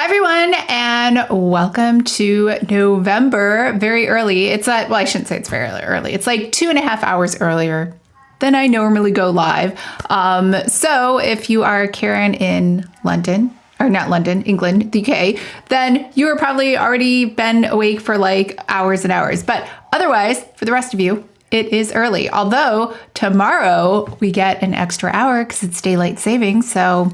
everyone, and welcome to November. Very early. I shouldn't say it's very early. It's like 2.5 hours earlier than I normally go live. So if you are Karen in London, or not London, England, the UK, then you are probably already been awake for like hours and hours. But otherwise, for the rest of you, it is early. Although tomorrow we get an extra hour because it's daylight savings. So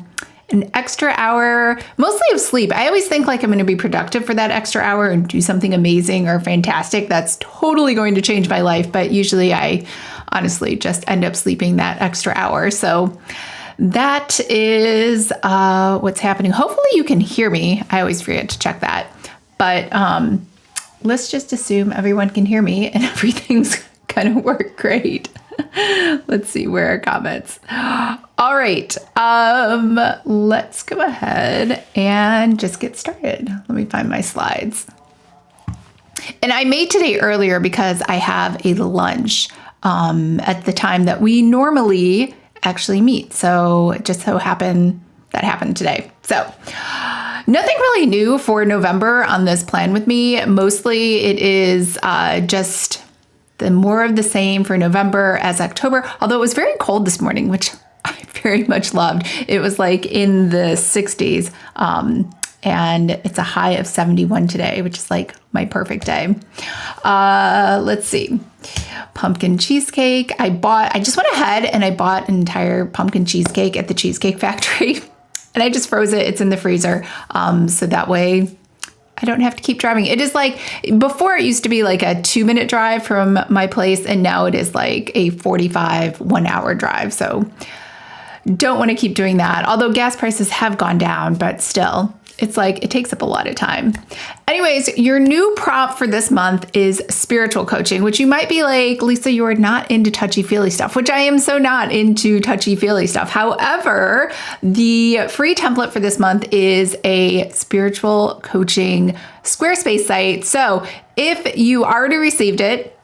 an extra hour, mostly of sleep. I always think like I'm going to be productive for that extra hour and do something amazing or fantastic. That's totally going to change my life. But usually I honestly just end up sleeping that extra hour. So that is what's happening. Hopefully you can hear me. I always forget to check that. But let's just assume everyone can hear me and everything's going to work great. Let's see, where are comments? All right, let's go ahead and just get started. Let me find my slides. And I made today earlier because I have a lunch at the time that we normally actually meet. So it just so happened that happened today. So nothing really new for November on this plan with me. Mostly it is just the more of the same for November as October, although it was very cold this morning, which I very much loved. It was like in the 60s, and it's a high of 71 today, which is like my perfect day. Let's see. Pumpkin cheesecake. I just went ahead and I bought an entire pumpkin cheesecake at the Cheesecake Factory and I just froze it. It's in the freezer. So that way I don't have to keep driving. It is like, before it used to be like a 2-minute drive from my place, and now it is like a 45 1-hour drive. So don't want to keep doing that. Although gas prices have gone down, but still, it's like, it takes up a lot of time. Anyways, your new prompt for this month is spiritual coaching, which you might be like, Lisa, you are not into touchy-feely stuff, which I am so not into touchy-feely stuff. However, the free template for this month is a spiritual coaching Squarespace site. So if you already received it,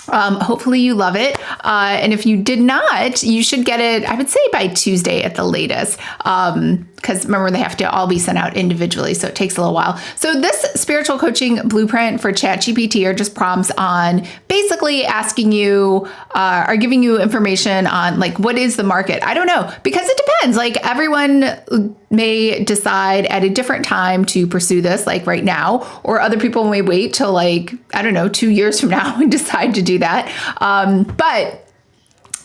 hopefully you love it. And if you did not, you should get it, I would say by Tuesday at the latest. Because remember, they have to all be sent out individually, so it takes a little while. So this spiritual coaching blueprint for ChatGPT are just prompts on basically asking you, or giving you information on like, what is the market? I don't know, because it depends. Like everyone may decide at a different time to pursue this, like right now, or other people may wait till like, I don't know, 2 years from now and decide to do that. But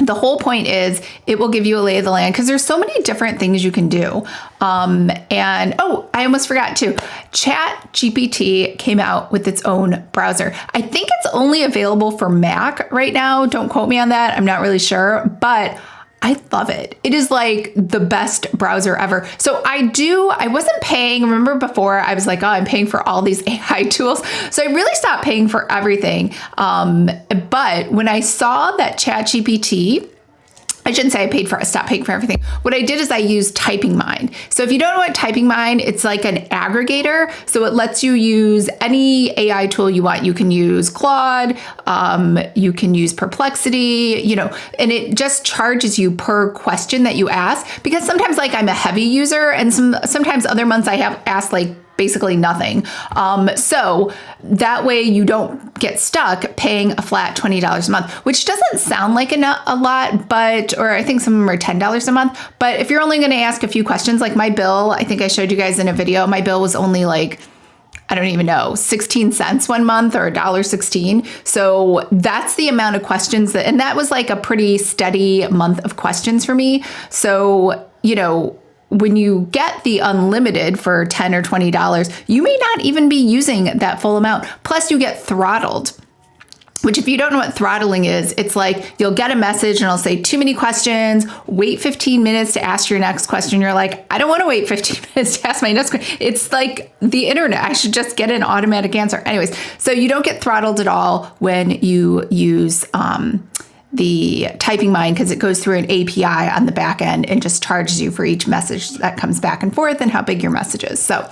the whole point is it will give you a lay of the land because there's so many different things you can do. And I almost forgot too. ChatGPT came out with its own browser. I think it's only available for Mac right now. Don't quote me on that. I'm not really sure, but I love it. It is like the best browser ever. So I wasn't paying. Remember before I was like, oh, I'm paying for all these AI tools. So I really stopped paying for everything. But when I saw that ChatGPT, I shouldn't say stopped paying for everything. What I did is I used Typing Mind. So if you don't know what Typing Mind, it's like an aggregator. So it lets you use any AI tool you want. You can use Claude, you can use Perplexity, and it just charges you per question that you ask. Because sometimes like I'm a heavy user and sometimes other months I have asked like basically nothing. So that way you don't get stuck paying a flat $20 a month, which doesn't sound like a lot, or I think some of them are $10 a month. But if you're only going to ask a few questions, like my bill, I think I showed you guys in a video, my bill was only like, I don't even know, 16 cents one month or $1.16. So that's the amount of questions and that was like a pretty steady month of questions for me. So, when you get the unlimited for $10 or $20, you may not even be using that full amount. Plus you get throttled, which if you don't know what throttling is, it's like you'll get a message and it'll say too many questions, wait 15 minutes to ask your next question. You're like, I don't want to wait 15 minutes to ask my next question. It's like the internet. I should just get an automatic answer. Anyways, so you don't get throttled at all when you use the Typing Mind because it goes through an API on the back end and just charges you for each message that comes back and forth and how big your message is. So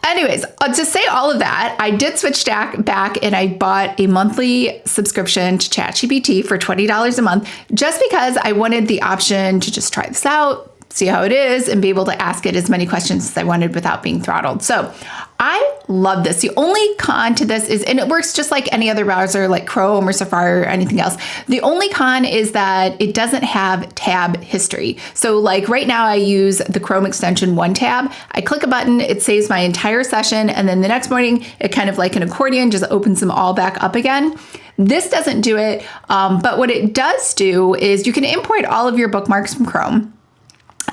anyways, to say all of that, I did switch back and I bought a monthly subscription to ChatGPT for $20 a month just because I wanted the option to just try this out, see how it is and be able to ask it as many questions as I wanted without being throttled. So I love this. The only con to this is, and it works just like any other browser like Chrome or Safari or anything else. The only con is that it doesn't have tab history. So like right now I use the Chrome extension One Tab. I click a button, it saves my entire session. And then the next morning, it kind of like an accordion just opens them all back up again. This doesn't do it. But what it does do is you can import all of your bookmarks from Chrome.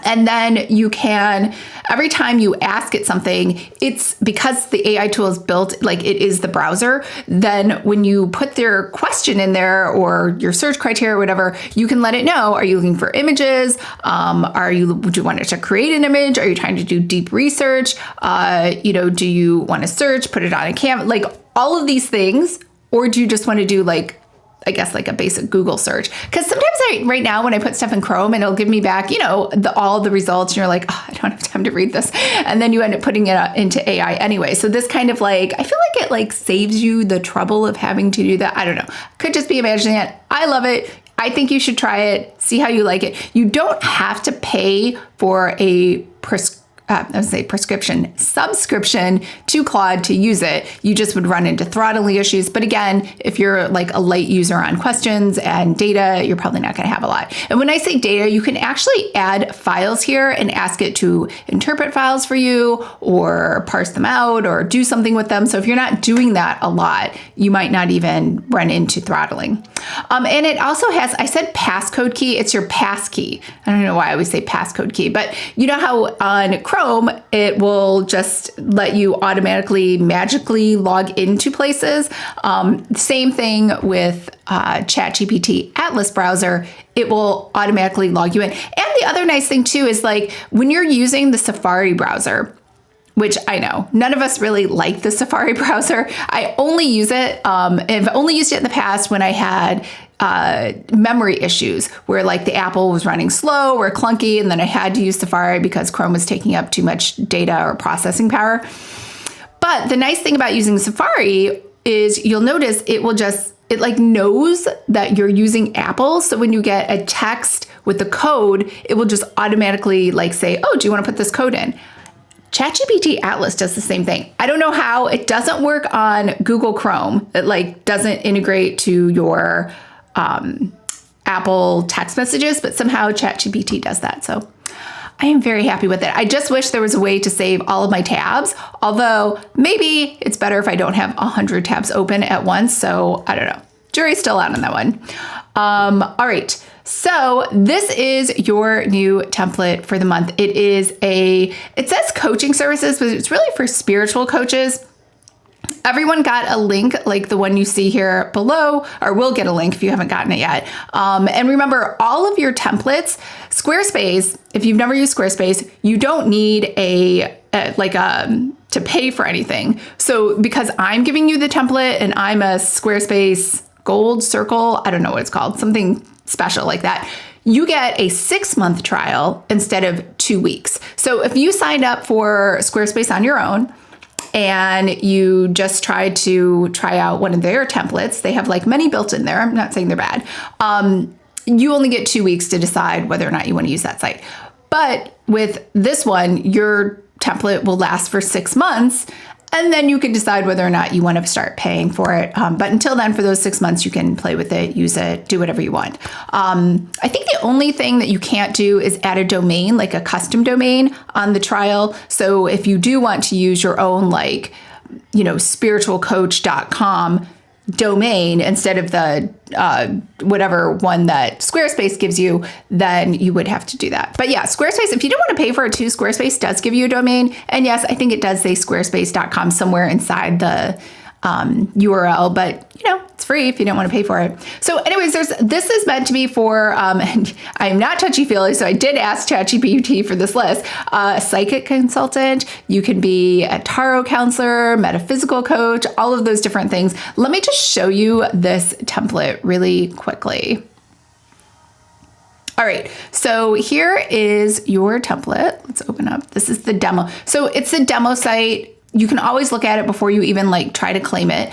And then you can, every time you ask it something, it's because the AI tool is built like it is the browser. Then when you put their question in there or your search criteria or whatever, you can let it know, are you looking for images? Do you want it to create an image? Are you trying to do deep research? Do you want to search, put it on a camera, like all of these things? Or do you just want to do like a basic Google search? Because sometimes right now when I put stuff in Chrome and it'll give me back, all the results and you're like, oh, I don't have time to read this. And then you end up putting it into AI anyway. So this kind of I feel like it like saves you the trouble of having to do that. I don't know. Could just be imagining it. I love it. I think you should try it. See how you like it. You don't have to pay for a subscription to Claude to use it. You just would run into throttling issues. But again, if you're like a light user on questions and data, you're probably not going to have a lot. And when I say data, you can actually add files here and ask it to interpret files for you or parse them out or do something with them. So if you're not doing that a lot, you might not even run into throttling. And it also has, I said passcode key, it's your pass key. I don't know why I always say passcode key, but you know how on Chrome, it will just let you automatically, magically log into places. Same thing with ChatGPT Atlas browser, it will automatically log you in. And the other nice thing too is like when you're using the Safari browser, which I know none of us really like the Safari browser. I only use it, I've only used it in the past when I had memory issues where like the Apple was running slow or clunky, and then I had to use Safari because Chrome was taking up too much data or processing power. But the nice thing about using Safari is you'll notice it like knows that you're using Apple. So when you get a text with the code, it will just automatically like say, oh, do you want to put this code in? ChatGPT Atlas does the same thing. I don't know how. It doesn't work on Google Chrome. It like doesn't integrate to your Apple text messages, but somehow ChatGPT does that. So I am very happy with it. I just wish there was a way to save all of my tabs, although maybe it's better if I don't have 100 tabs open at once. So I don't know. Jury's still out on that one. All right. So this is your new template for the month. It says coaching services, but it's really for spiritual coaches. Everyone got a link like the one you see here below, or will get a link if you haven't gotten it yet. And remember, all of your templates, Squarespace, if you've never used Squarespace, you don't need to pay for anything. So because I'm giving you the template and I'm a Squarespace Gold Circle, I don't know what it's called, something special like that, you get a 6-month trial instead of 2 weeks. So if you signed up for Squarespace on your own and you just tried to try out one of their templates, they have like many built in there. I'm not saying they're bad. You only get 2 weeks to decide whether or not you want to use that site. But with this one, your template will last for 6 months. And then you can decide whether or not you want to start paying for it. But until then, for those 6 months, you can play with it, use it, do whatever you want. I think the only thing that you can't do is add a domain, like a custom domain on the trial. So if you do want to use your own, spiritualcoach.com domain instead of the whatever one that Squarespace gives you, then you would have to do that. But yeah, Squarespace, if you don't want to pay for it too, Squarespace does give you a domain. And yes, I think it does say squarespace.com somewhere inside the URL, but it's free if you don't want to pay for it. So anyways, this is meant to be for, and I'm not touchy-feely, so I did ask ChatGPT for this list, a psychic consultant, you can be a tarot counselor, metaphysical coach, all of those different things. Let me just show you this template really quickly. All right, so here is your template. Let's open up. This is the demo. So it's a demo site. You can always look at it before you even try to claim it.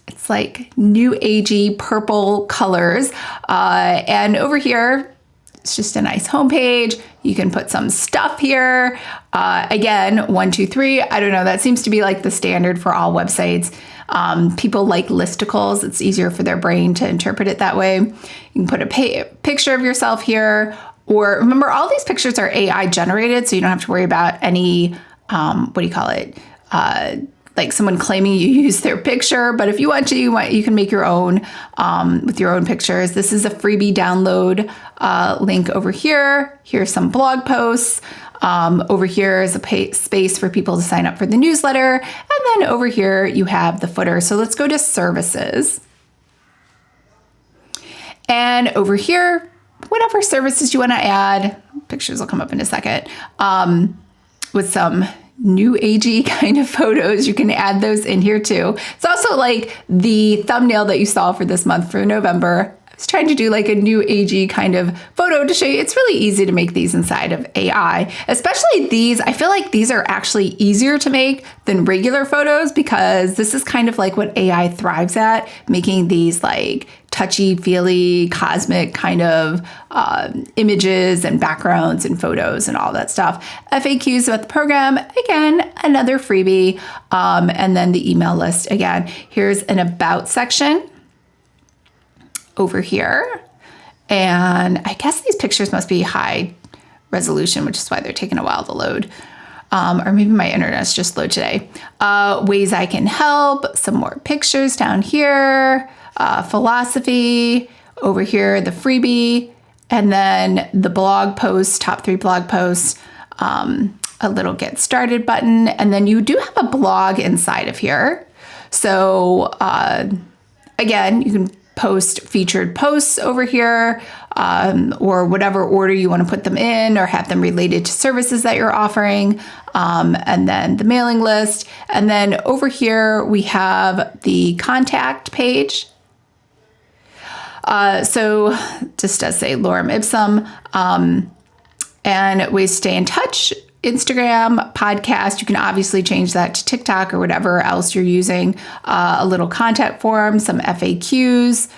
It's like new agey purple colors. And over here, It's just a nice homepage. You can put some stuff here. Again, 1, 2, 3. I don't know. That seems to be like the standard for all websites. People like listicles. It's easier for their brain to interpret it that way. You can put a picture of yourself here. Or remember, all these pictures are AI generated, so you don't have to worry about any, like someone claiming you used their picture. But if you want to, you can make your own with your own pictures. This is a freebie download link over here. Here's some blog posts. Over here is a space for people to sign up for the newsletter. And then over here, you have the footer. So let's go to services. And over here, whatever services you want to add, pictures will come up in a second, with some new agey kind of photos. You can add those in here too. It's also like the thumbnail that you saw for this month for November. I was trying to do like a new agey kind of photo to show you. It's really easy to make these inside of AI, especially these. I feel like these are actually easier to make than regular photos because this is kind of like what AI thrives at, making these like touchy-feely, cosmic kind of images and backgrounds and photos and all that stuff. FAQs about the program, again, another freebie. And then the email list, again. Here's an about section over here. And I guess these pictures must be high resolution, which is why they're taking a while to load. Or maybe my internet's just slow today. Ways I can help, some more pictures down here. Philosophy, over here, the freebie, and then the blog post, top 3 blog posts, a little get started button, and then you do have a blog inside of here. So again, you can post featured posts over here, or whatever order you want to put them in, or have them related to services that you're offering, and then the mailing list. And then over here, we have the contact page. So just does say lorem ipsum, and ways to stay in touch, Instagram, podcast. You can obviously change that to TikTok or whatever else you're using, a little contact form, some FAQs,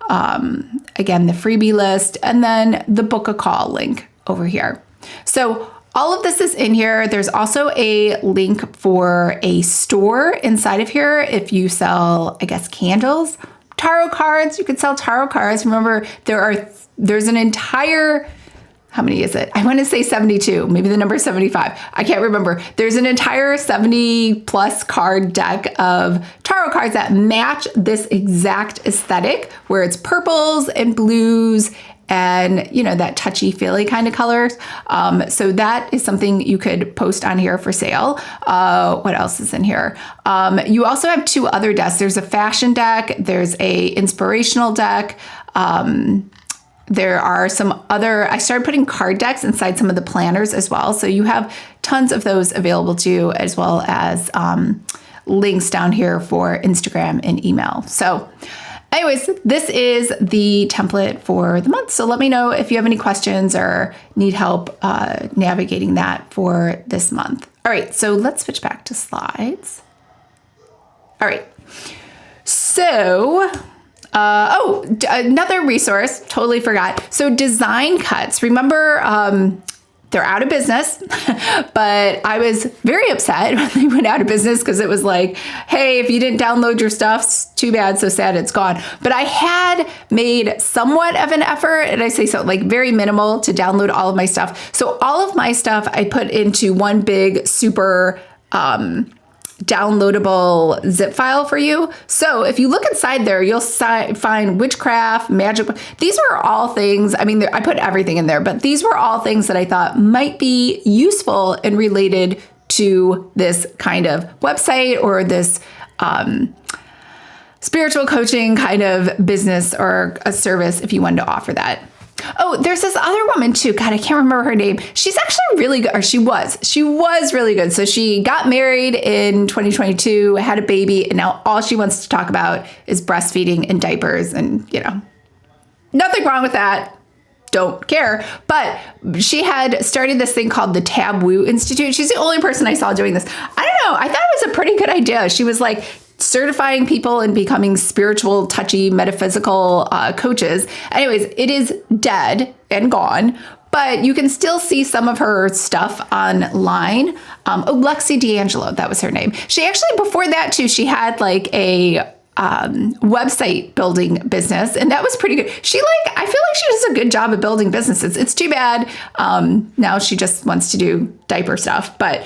again, the freebie list, and then the book a call link over here. So all of this is in here. There's also a link for a store inside of here if you sell, I guess, candles. Tarot cards, you could sell tarot cards. Remember, there's an entire, how many is it? I want to say 72, maybe the number is 75. I can't remember. There's an entire 70 plus card deck of tarot cards that match this exact aesthetic where it's purples and blues and, you know, that touchy-feely kind of colors. So that is something you could post on here for sale. What else is in here? You also have 2 other decks. There's a fashion deck. There's a inspirational deck. There are some other, I started putting card decks inside some of the planners as well. So you have tons of those available to you, as well as links down here for Instagram and email. So anyways, this is the template for the month. So let me know if you have any questions or need help navigating that for this month. All right, so let's switch back to slides. All right, so, another resource, totally forgot. So design cuts, remember, they're out of business, but I was very upset when they went out of business because it was like, hey, if you didn't download your stuff, it's too bad, so sad, it's gone. But I had made somewhat of an effort, and I say so, like very minimal, to download all of my stuff. So all of my stuff I put into one big super downloadable zip file for you. So if you look inside there, you'll find witchcraft, magic. These were all things, I mean, I put everything in there, but these were all things that I thought might be useful and related to this kind of website or this spiritual coaching kind of business or a service if you wanted to offer that. Oh, there's this other woman too. God, I can't remember her name. She's actually really good, or she was really good. So she got married in 2022, had a baby, and now all she wants to talk about is breastfeeding and diapers, and, you know, nothing wrong with that. Don't care. But she had started this thing called the Tab Woo Institute. She's the only person I saw doing this. I don't know. I thought it was a pretty good idea. She was like, certifying people and becoming spiritual, touchy, metaphysical coaches. Anyways, it is dead and gone, but you can still see some of her stuff online. Lexi D'Angelo, that was her name. She actually, before that too, she had like a website building business, and that was pretty good. I feel like she does a good job of building businesses. It's too bad now she just wants to do diaper stuff, but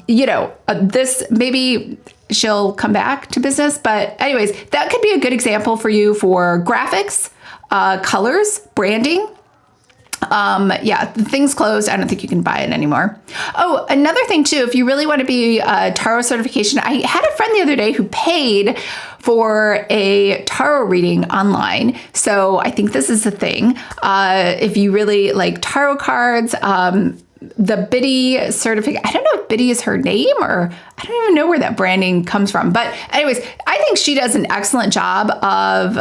this, maybe she'll come back to business. But anyways, that could be a good example for you for graphics, colors, branding. Things closed. I don't think you can buy it anymore. Oh, another thing too, if you really want to be a tarot certification, I had a friend the other day who paid for a tarot reading online. So I think this is the thing. If you really like tarot cards, the Biddy certificate, I don't know if Biddy is her name, or I don't even know where that branding comes from. But anyways, I think she does an excellent job of,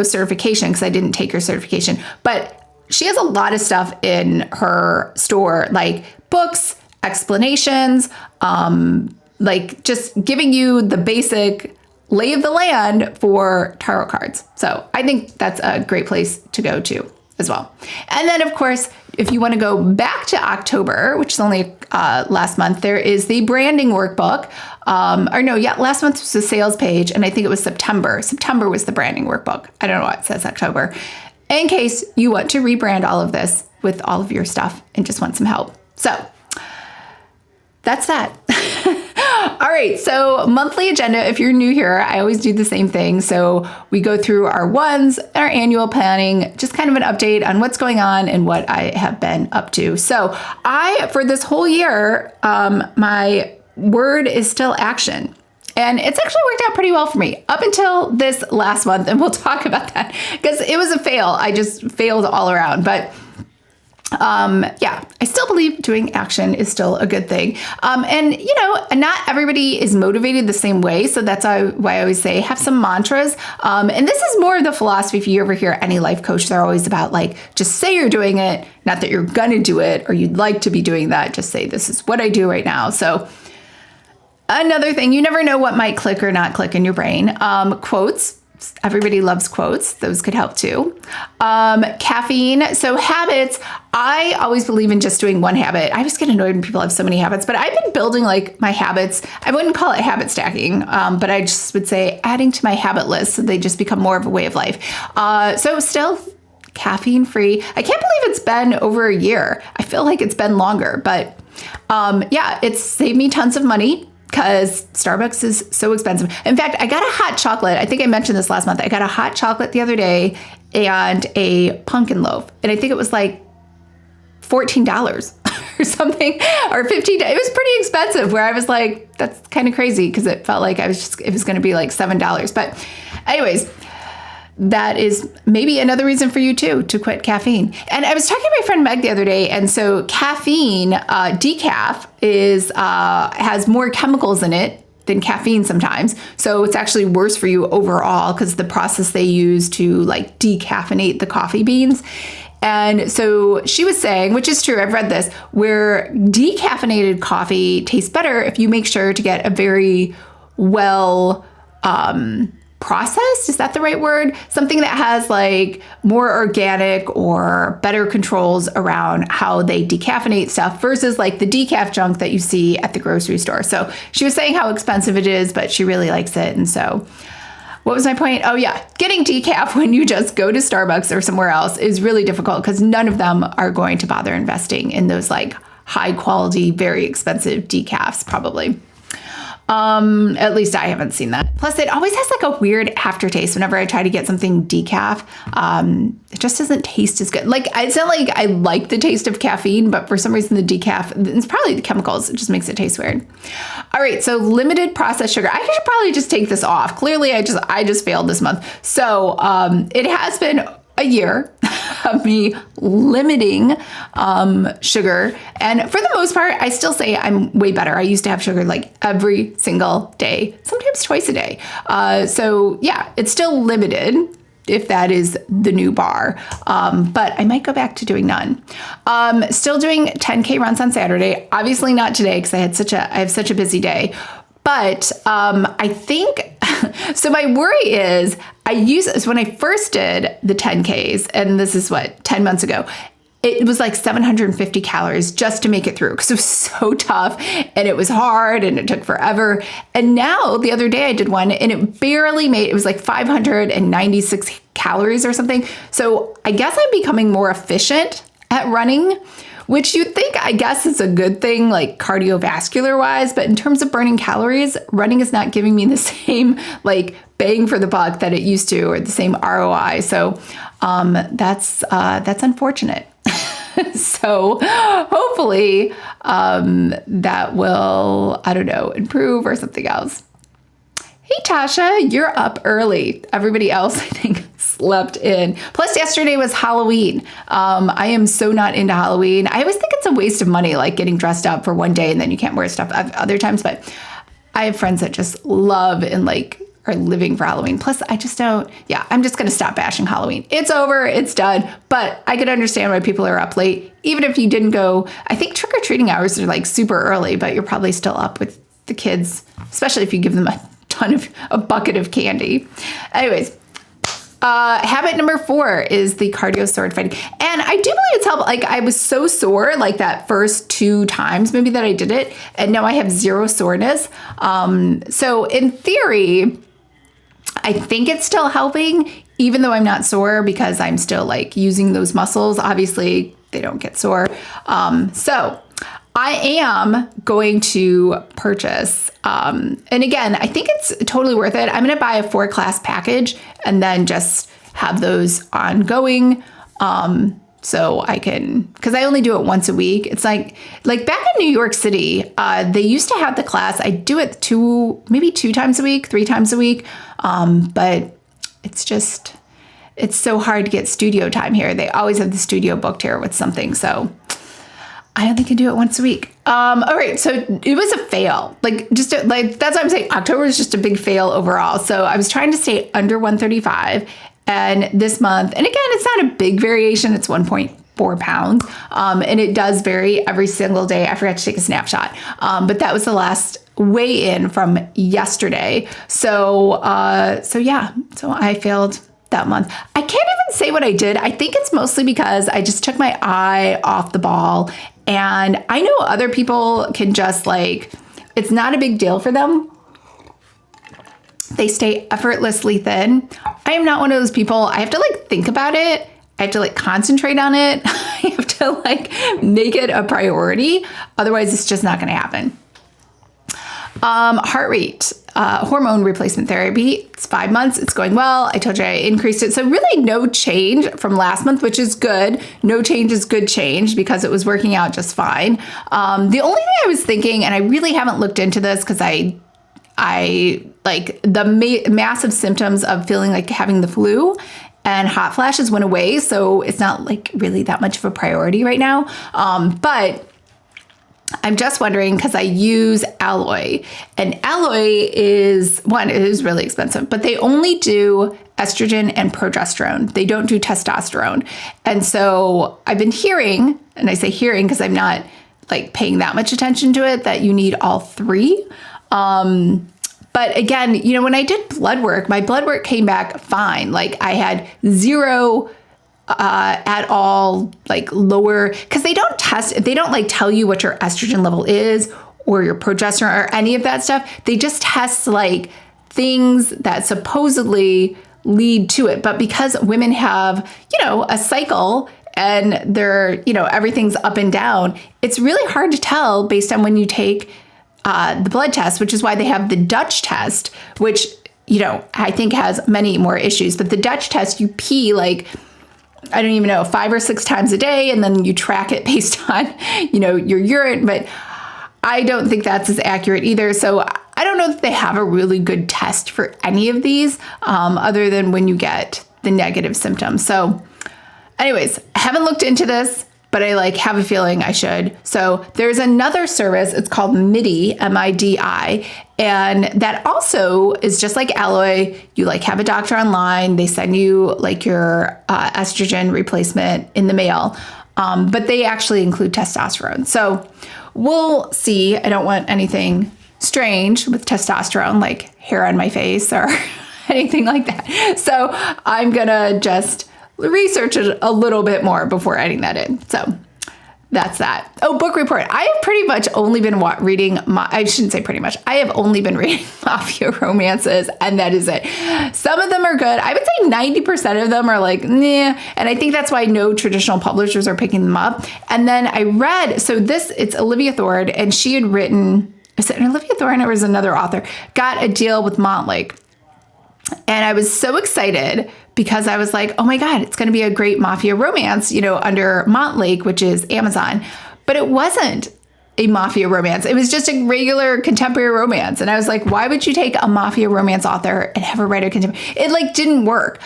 certification, because I didn't take her certification, but she has a lot of stuff in her store, like books, explanations, like just giving you the basic lay of the land for tarot cards. So I think that's a great place to go to as well. And then, of course, if you want to go back to October, which is only last month, there is the branding workbook. Last month was the sales page, and I think it was September. September was the branding workbook. I don't know why it says October. In case you want to rebrand all of this with all of your stuff and just want some help. So that's that. All right. So monthly agenda, if you're new here, I always do the same thing. So we go through our ones, our annual planning, just kind of an update on what's going on and what I have been up to. So for this whole year, my word is still action. And it's actually worked out pretty well for me up until this last month. And we'll talk about that because it was a fail. I just failed all around. But I still believe doing action is still a good thing. Not everybody is motivated the same way. So that's why I always say have some mantras. And this is more of the philosophy. If you ever hear any life coach, they're always about like, just say you're doing it, not that you're going to do it or you'd like to be doing that. Just say, this is what I do right now. So another thing, you never know what might click or not click in your brain. Quotes. Everybody loves quotes. Those could help too. Caffeine. So habits. I always believe in just doing one habit. I just get annoyed when people have so many habits, but I've been building like my habits. I wouldn't call it habit stacking, but I just would say adding to my habit list so they just become more of a way of life. So still caffeine free. I can't believe it's been over a year. I feel like it's been longer, but it's saved me tons of money, because Starbucks is so expensive. In fact, I got a hot chocolate. I think I mentioned this last month. I got a hot chocolate the other day and a pumpkin loaf. And I think it was like $14 or something, or $15. It was pretty expensive, where I was like, that's kind of crazy, because it felt like it was going to be like $7. But anyways, that is maybe another reason for you too, to quit caffeine. And I was talking to my friend Meg the other day, and so caffeine, decaf has more chemicals in it than caffeine sometimes. So it's actually worse for you overall, because the process they use to like decaffeinate the coffee beans. And so she was saying, which is true, I've read this, where decaffeinated coffee tastes better if you make sure to get a very well, processed, is that the right word? Something that has like more organic or better controls around how they decaffeinate stuff versus like the decaf junk that you see at the grocery store. So she was saying how expensive it is, but she really likes it. And so what was my point? Oh yeah, getting decaf when you just go to Starbucks or somewhere else is really difficult, because none of them are going to bother investing in those like high quality, very expensive decafs probably. At least I haven't seen that. Plus, it always has like a weird aftertaste whenever I try to get something decaf. It just doesn't taste as good. Like, it's not like I like the taste of caffeine, but for some reason the decaf, it's probably the chemicals. It just makes it taste weird. All right, so limited processed sugar. I should probably just take this off. Clearly, I just failed this month. So it has been a year of me limiting sugar. And for the most part, I still say I'm way better. I used to have sugar like every single day, sometimes twice a day. So yeah, it's still limited, if that is the new bar. But I might go back to doing none. Still doing 10K runs on Saturday. Obviously not today, because I have such a busy day. But I think, so my worry is when I first did the 10Ks, and this is 10 months ago, it was like 750 calories just to make it through because it was so tough and it was hard and it took forever. And now the other day I did one and it was like 596 calories or something. So I guess I'm becoming more efficient at running, which you'd think, I guess, is a good thing, like cardiovascular wise. But in terms of burning calories, running is not giving me the same like bang for the buck that it used to, or the same ROI. So that's unfortunate. So hopefully that will, I don't know, improve or something else. Hey, Tasha, you're up early. Everybody else, I think, slept in. Plus, yesterday was Halloween. I am so not into Halloween. I always think it's a waste of money, like getting dressed up for one day and then you can't wear stuff other times. But I have friends that just love and like are living for Halloween. Plus, I just don't. Yeah, I'm just going to stop bashing Halloween. It's over. It's done. But I could understand why people are up late. Even if you didn't go, I think trick-or-treating hours are like super early, but you're probably still up with the kids, especially if you give them a bucket of candy. Anyways, habit number 4 is the cardio sword fighting. And I do believe it's helpful. Like I was so sore like that first 2 times maybe that I did it. And now I have 0 soreness. So in theory, I think it's still helping, even though I'm not sore because I'm still like using those muscles. Obviously, they don't get sore. So I am going to purchase, and again, I think it's totally worth it. I'm going to buy a 4-class package and then just have those ongoing. So I can, because I only do it once a week. It's like back in New York City, they used to have the class. I do it 2 times a week, 3 times a week. But it's so hard to get studio time here. They always have the studio booked here with something. So I only can do it once a week. All right. So it was a fail. That's what I'm saying. October was just a big fail overall. So I was trying to stay under 135. And this month, and again, it's not a big variation. It's 1.4 pounds. And it does vary every single day. I forgot to take a snapshot. But that was the last weigh in from yesterday. So yeah. So I failed that month. I can't even say what I did. I think it's mostly because I just took my eye off the ball. And I know other people can just it's not a big deal for them. They stay effortlessly thin. I am not one of those people. I have to think about it. I have to concentrate on it. I have to make it a priority. Otherwise, it's just not going to happen. Heart rate, hormone replacement therapy. It's 5 months. It's going well. I told you I increased it. So really no change from last month, which is good. No change is good change because it was working out just fine. The only thing I was thinking, and I really haven't looked into this because I the massive symptoms of feeling like having the flu and hot flashes went away. So it's not really that much of a priority right now. But I'm just wondering because I use Alloy, and Alloy is really expensive, but they only do estrogen and progesterone. They don't do testosterone. And so I've been hearing, and I say hearing because I'm not paying that much attention to it, that you need all 3. But again, when I did blood work, my blood work came back fine. I had 0 at all, lower, because they don't tell you what your estrogen level is or your progesterone or any of that stuff. They just test things that supposedly lead to it. But because women have, a cycle and they're, everything's up and down, it's really hard to tell based on when you take the blood test, which is why they have the Dutch test, which, I think has many more issues. But the Dutch test, you pee I don't even know, 5 or 6 times a day, and then you track it based on, your urine. But I don't think that's as accurate either. So I don't know if they have a really good test for any of these, other than when you get the negative symptoms. So anyways, I haven't looked into this, but I have a feeling I should. So there's another service. It's called MIDI, MIDI. And that also is just like Alloy. You have a doctor online. They send you your estrogen replacement in the mail. But they actually include testosterone. So we'll see. I don't want anything strange with testosterone, like hair on my face or anything like that. So I'm going to just research it a little bit more before adding that in. So that's that. Oh, book report. I have pretty much only been reading, I shouldn't say pretty much, I have only been reading mafia romances, and that is it. Some of them are good. I would say 90% of them are like, nah. And I think that's why no traditional publishers are picking them up. And then I read, so it's Olivia Thorne, and she had written, is it Olivia Thorne or was another author, got a deal with Montlake. And I was so excited because I was like, oh my God, it's going to be a great mafia romance, under Montlake, which is Amazon. But it wasn't a mafia romance. It was just a regular contemporary romance. And I was like, why would you take a mafia romance author and have her write a contemporary? It didn't work.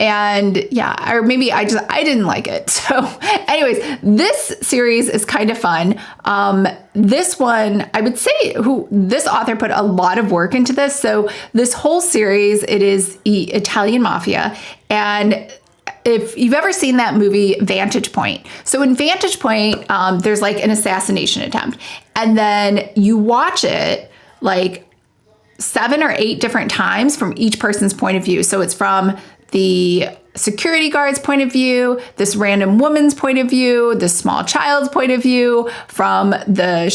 And yeah, or maybe I didn't like it. So anyways, this series is kind of fun. This one, I would say this author put a lot of work into this. So this whole series, it is Italian mafia. And if you've ever seen that movie, Vantage Point. So in Vantage Point, there's like an assassination attempt. And then you watch it like 7 or 8 different times from each person's point of view. So it's from the security guard's point of view, this random woman's point of view, this small child's point of view, from the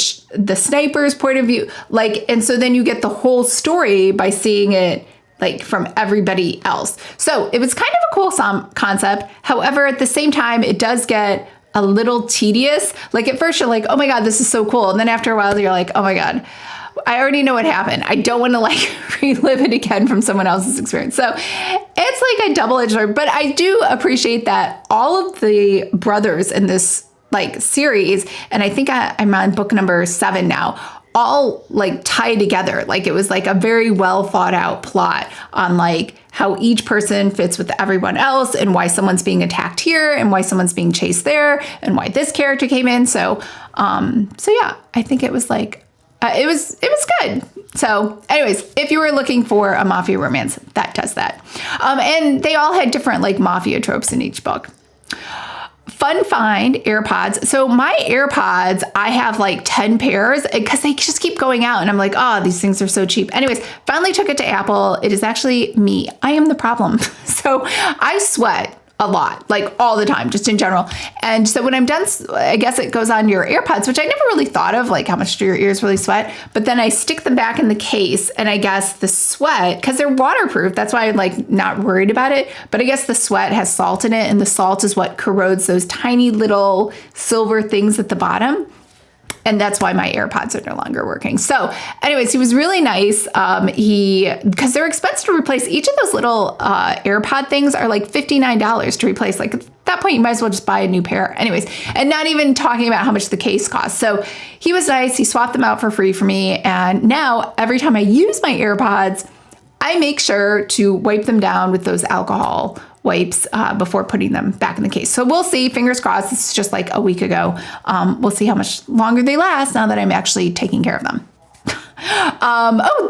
sniper's point of view. And so then you get the whole story by seeing it from everybody else. So it was kind of a cool concept. However, at the same time, it does get a little tedious. At first you're like, oh my God, this is so cool. And then after a while you're like, oh my God, I already know what happened. I don't want to relive it again from someone else's experience. So it's like a double-edged sword, but I do appreciate that all of the brothers in this series, and I think I'm on book number 7 now, all tie together. It was a very well thought out plot on how each person fits with everyone else and why someone's being attacked here and why someone's being chased there and why this character came in. So yeah, I think it was it was good. So anyways, if you were looking for a mafia romance, that does that. And they all had different mafia tropes in each book. Fun find, AirPods. So my AirPods, I have 10 pairs because they just keep going out. And I'm like, oh, these things are so cheap. Anyways, finally took it to Apple. It is actually me. I am the problem. So I sweat a lot, all the time, just in general. And so when I'm done, I guess it goes on your AirPods, which I never really thought of, how much do your ears really sweat? But then I stick them back in the case, and I guess the sweat, because they're waterproof, that's why I'm not worried about it. But I guess the sweat has salt in it, and the salt is what corrodes those tiny little silver things at the bottom. And that's why my AirPods are no longer working. So anyways, he was really nice. Because they're expensive to replace. Each of those little AirPod things are $59 to replace. At that point, you might as well just buy a new pair. Anyways, and not even talking about how much the case costs. So he was nice. He swapped them out for free for me. And now every time I use my AirPods, I make sure to wipe them down with those alcohol wipes before putting them back in the case. So we'll see. Fingers crossed. It's just a week ago. We'll see how much longer they last now that I'm actually taking care of them.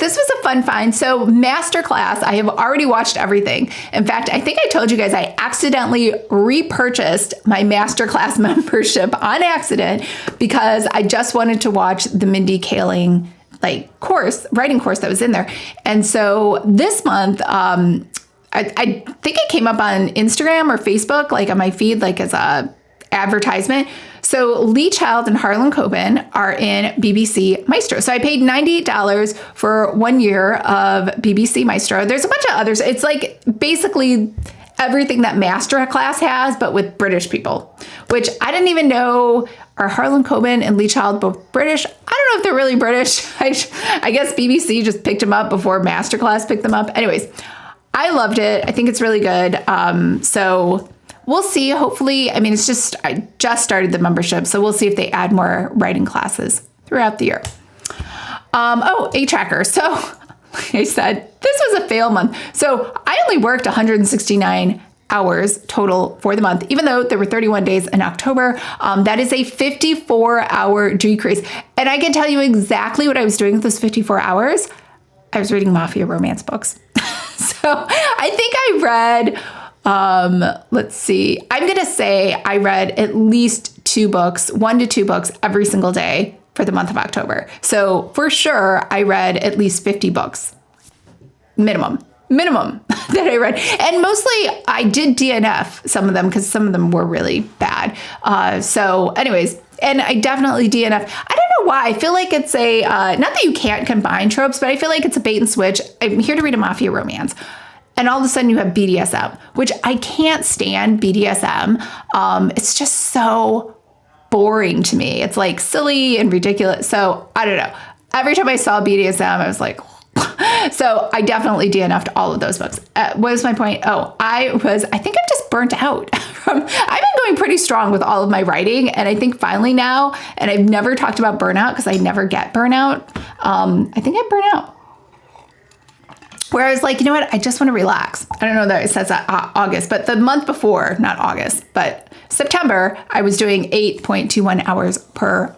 This was a fun find. So Masterclass, I have already watched everything. In fact, I think I told you guys I accidentally repurchased my Masterclass membership on accident because I just wanted to watch the Mindy Kaling writing course that was in there. And so this month, I think it came up on Instagram or Facebook, on my feed, as a advertisement. So Lee Child and Harlan Coben are in BBC Maestro. So I paid $98 for 1 year of BBC Maestro. There's a bunch of others. It's basically everything that Masterclass has, but with British people, which I didn't even know. Are Harlan Coben and Lee Child both British? I don't know if they're really British. I guess BBC just picked them up before Masterclass picked them up. Anyways, I loved it. I think it's really good. So we'll see. Hopefully, I just started the membership, so we'll see if they add more writing classes throughout the year. A tracker. So like I said, this was a fail month. So I only worked 169 hours total for the month, even though there were 31 days in October. That is a 54-hour decrease. And I can tell you exactly what I was doing with those 54 hours. I was reading mafia romance books. So I think I read, let's see, I'm going to say I read at least 1 to 2 books every single day for the month of October. So for sure, I read at least 50 books, minimum that I read. And mostly I did DNF some of them because some of them were really bad. So anyways, and I definitely DNF. I don't know why. I feel like it's a, not that you can't combine tropes, but I feel like it's a bait and switch. I'm here to read a mafia romance. And all of a sudden you have BDSM, which I can't stand BDSM. It's just so boring to me. It's like silly and ridiculous. So I don't know. Every time I saw BDSM, I was like, so I definitely DNF'd all of those books. What was my point? Oh, I think I'm just burnt out. I've been going pretty strong with all of my writing. And I think finally now, and I've never talked about burnout because I never get burnout. I think I burn out. Where I was like, you know what? I just want to relax. I don't know that it says that August, but the month before, not August, but September, I was doing 8.21 hours per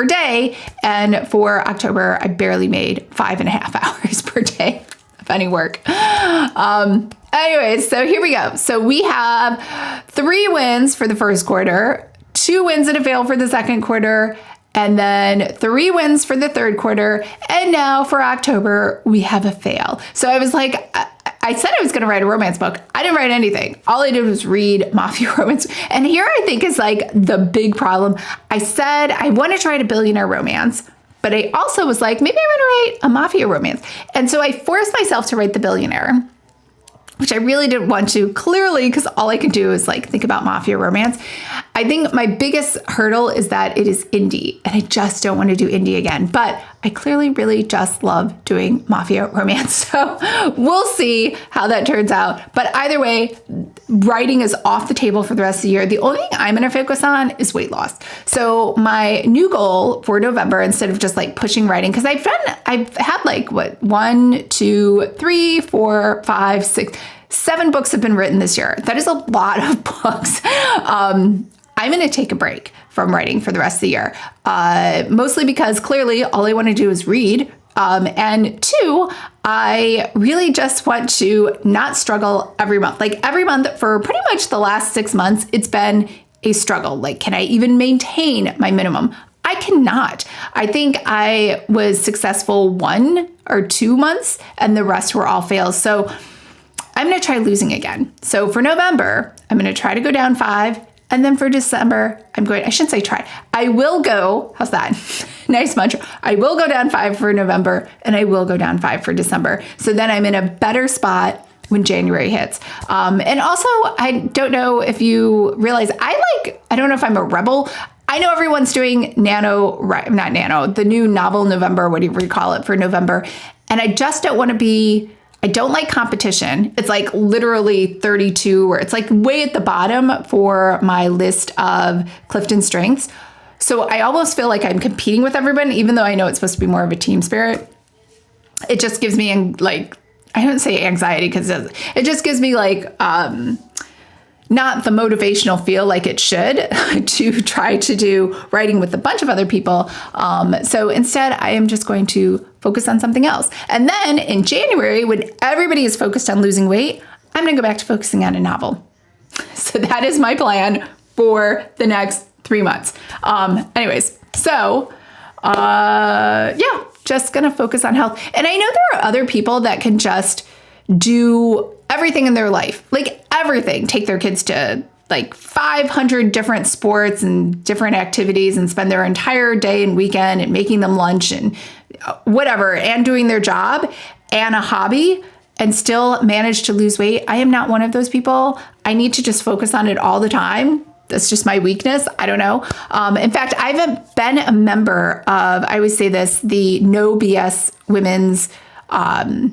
day. And for October, I barely made 5.5 hours per day of any work. Anyways, so here we go. So we have 3 wins for the first quarter, 2 wins and a fail for the second quarter, and then 3 wins for the third quarter. And now for October, we have a fail. So I was like, I said I was going to write a romance book. I didn't write anything. All I did was read mafia romance. And here I think is like the big problem. I said I wanted to write a billionaire romance, but I also was like, maybe I want to write a mafia romance. And so I forced myself to write the billionaire, which I really didn't want to, clearly, because all I could do is like think about mafia romance. I think my biggest hurdle is that it is indie, and I just don't want to do indie again. But I clearly really just love doing mafia romance. So we'll see how that turns out. But either way, writing is off the table for the rest of the year. The only thing I'm going to focus on is weight loss. So my new goal for November, instead of just like pushing writing, because I've had like 1, 2, 3, 4, 5, 6, 7 books have been written this year. That is a lot of books. I'm going to take a break from writing for the rest of the year, mostly because clearly all I want to do is read. And 2, I really just want to not struggle every month. Like every month for pretty much the last 6 months, it's been a struggle. Like, can I even maintain my minimum? I cannot. I think I was successful 1 or 2 months and the rest were all fails. So I'm going to try losing again. So for November, I'm going to try to go down 5. And then for December, I shouldn't say try. I will go, how's that? Nice mantra. I will go down 5 for November and I will go down 5 for December. So then I'm in a better spot when January hits. And also, I don't know if you realize, I don't know if I'm a rebel. I know everyone's doing the new novel November, whatever you call it, for November. And I just don't want to be, I don't like competition. It's like literally 32, where it's like way at the bottom for my list of Clifton strengths. So I almost feel like I'm competing with everyone, even though I know it's supposed to be more of a team spirit. It just gives me like, I don't say anxiety because it just gives me like, not the motivational feel like it should to try to do writing with a bunch of other people. So instead, I am just going to focus on something else. And then in January, when everybody is focused on losing weight, I'm going to go back to focusing on a novel. So that is my plan for the next 3 months. Anyways, so yeah, just going to focus on health. And I know there are other people that can just do everything in their life, like everything, take their kids to like 500 different sports and different activities and spend their entire day and weekend and making them lunch and whatever, and doing their job and a hobby and still manage to lose weight. I am not one of those people. I need to just focus on it all the time. That's just my weakness. I don't know. In fact, I haven't been a member of, I always say this, the No BS Women's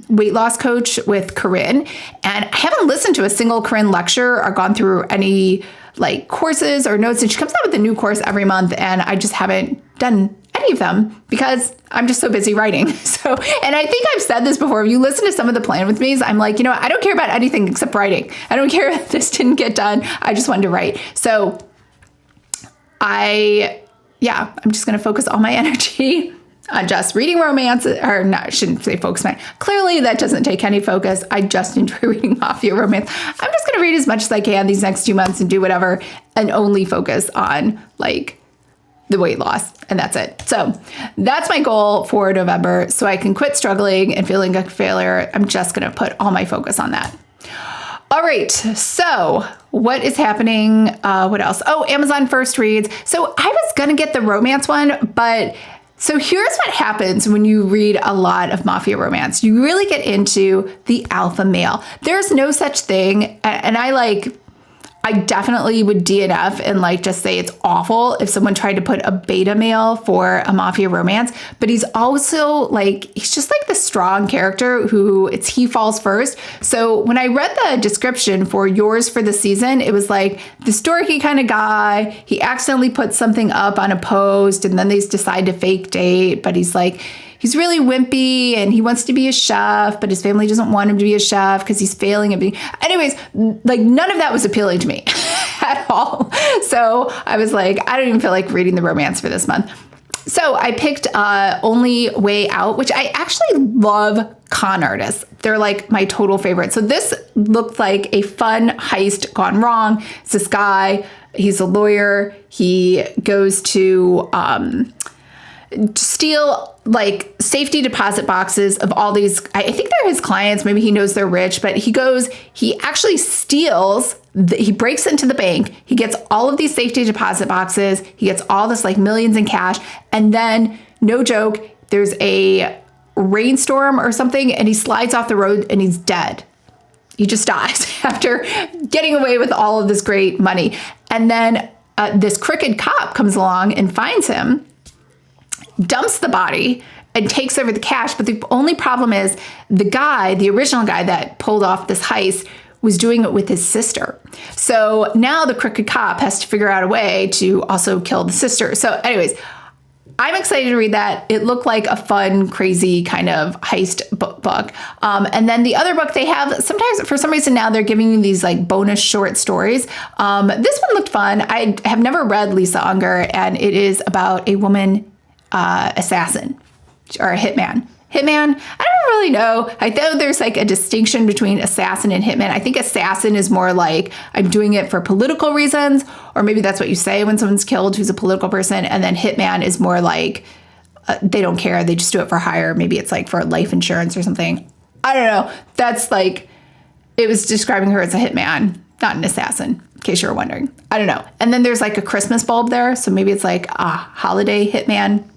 weight loss coach with Corinne. And I haven't listened to a single Corinne lecture or gone through any like courses or notes. And she comes out with a new course every month. And I just haven't done any of them because I'm just so busy writing. So, and I think I've said this before. If you listen to some of the Plan With Me's, I'm like, I don't care about anything except writing. I don't care if this didn't get done. I just wanted to write. So I'm just going to focus all my energy on just reading romance, or not, I shouldn't say focus. Clearly that doesn't take any focus. I just enjoy reading mafia romance. I'm just going to read as much as I can these next 2 months and do whatever and only focus on like the weight loss, and that's it. So that's my goal for November, so I can quit struggling and feeling like a failure. I'm just going to put all my focus on that. All right, so what is happening? What else? Oh, Amazon First Reads. So I was going to get the romance one, but so here's what happens when you read a lot of mafia romance. You really get into the alpha male. There's no such thing, and I definitely would DNF and just say it's awful if someone tried to put a beta male for a mafia romance, but he's also he's just the strong character who he falls first. So when I read the description for Yours for the Season, it was this dorky kind of guy. He accidentally put something up on a post and then they decide to fake date, but he's really wimpy and he wants to be a chef, but his family doesn't want him to be a chef because he's failing at being. Anyways, none of that was appealing to me at all. So I was I don't even feel like reading the romance for this month. So I picked Only Way Out, which I actually love con artists. They're my total favorite. So this looked like a fun heist gone wrong. It's this guy, he's a lawyer. He goes to steal safety deposit boxes of all these. I think they're his clients. Maybe he knows they're rich, but he actually steals. He breaks into the bank. He gets all of these safety deposit boxes. He gets all this millions in cash. And then, no joke, there's a rainstorm or something and he slides off the road and he's dead. He just dies after getting away with all of this great money. And then this crooked cop comes along and finds him, dumps the body, and takes over the cash. But the only problem is the original guy that pulled off this heist was doing it with his sister. So now the crooked cop has to figure out a way to also kill the sister. So anyways, I'm excited to read that. It looked like a fun, crazy kind of heist book. And then the other book they have, sometimes for some reason now they're giving you these bonus short stories. This one looked fun. I have never read Lisa Unger, and it is about a woman assassin or a hitman. I don't really know. I know there's a distinction between assassin and hitman. I think assassin is more I'm doing it for political reasons, or maybe that's what you say when someone's killed who's a political person. And then hitman is more they don't care. They just do it for hire. Maybe it's for life insurance or something. I don't know. That's it was describing her as a hitman, not an assassin, in case you were wondering. I don't know. And then there's a Christmas bulb there. So maybe it's a holiday hitman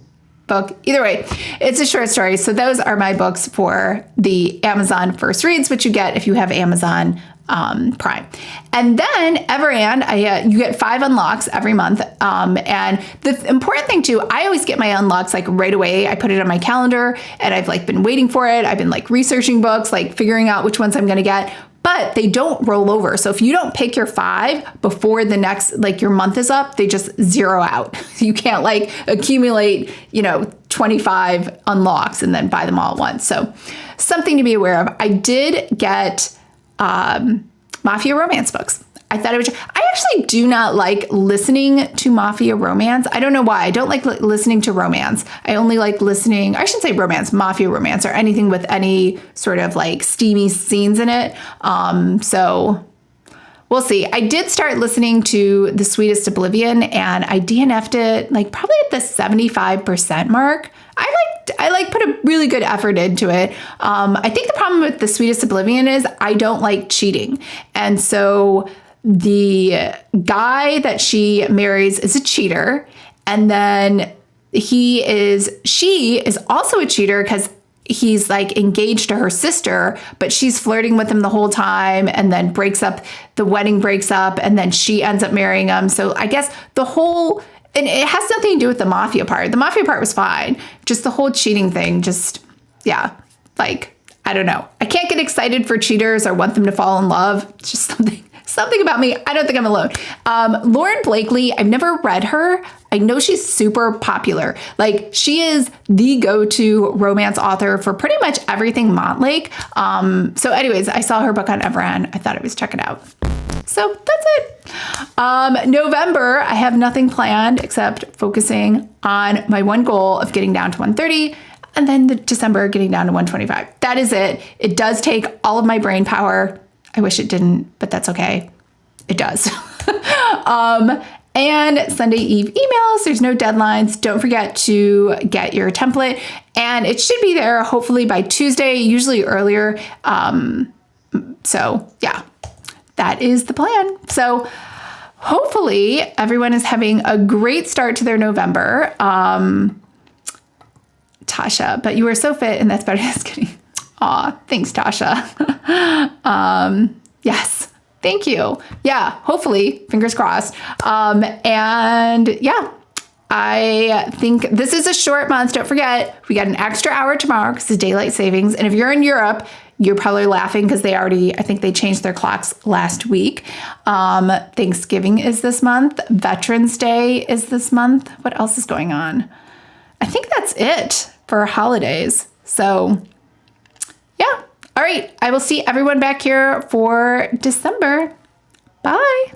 book. Either way, it's a short story. So those are my books for the Amazon First Reads, which you get if you have Amazon Prime. And then Everand, you get 5 unlocks every month. And the important thing too, I always get my unlocks right away. I put it on my calendar and I've been waiting for it. I've been researching books, figuring out which ones I'm going to get. But they don't roll over. So if you don't pick your 5 before the next, your month is up, they just zero out. You can't accumulate, 25 unlocks and then buy them all at once. So something to be aware of. I did get mafia romance books. I thought I actually do not like listening to mafia romance. I don't know why. I don't like listening to romance. I only like listening, I shouldn't say romance, mafia romance, or anything with any sort of steamy scenes in it. So we'll see. I did start listening to The Sweetest Oblivion, and I DNF'd it probably at the 75% mark. I put a really good effort into it. I think the problem with The Sweetest Oblivion is I don't like cheating. And so the guy that she marries is a cheater. And then she is also a cheater because he's engaged to her sister, but she's flirting with him the whole time and then the wedding breaks up, and then she ends up marrying him. So I guess and it has nothing to do with the mafia part. The mafia part was fine. Just the whole cheating thing, I don't know. I can't get excited for cheaters or want them to fall in love. It's just something about me. I don't think I'm alone. Lauren Blakely, I've never read her. I know she's super popular. She is the go-to romance author for pretty much everything Montlake. So anyways, I saw her book on Everand. I thought I was check it out. So that's it. November, I have nothing planned except focusing on my one goal of getting down to 130, and then December getting down to 125. That is it. It does take all of my brain power. I wish it didn't, but that's okay. It does. And Sunday Eve emails, there's no deadlines. Don't forget to get your template, and it should be there hopefully by Tuesday, usually earlier. So yeah, that is the plan. So hopefully everyone is having a great start to their November. Tasha, but you are so fit and that's better. Just kidding. Aw, thanks, Tasha. Yes, thank you. Yeah, hopefully, fingers crossed. And yeah, I think this is a short month. Don't forget, we got an extra hour tomorrow because it's daylight savings. And if you're in Europe, you're probably laughing because I think they changed their clocks last week. Thanksgiving is this month. Veterans Day is this month. What else is going on? I think that's it for holidays. So yeah. All right. I will see everyone back here for December. Bye.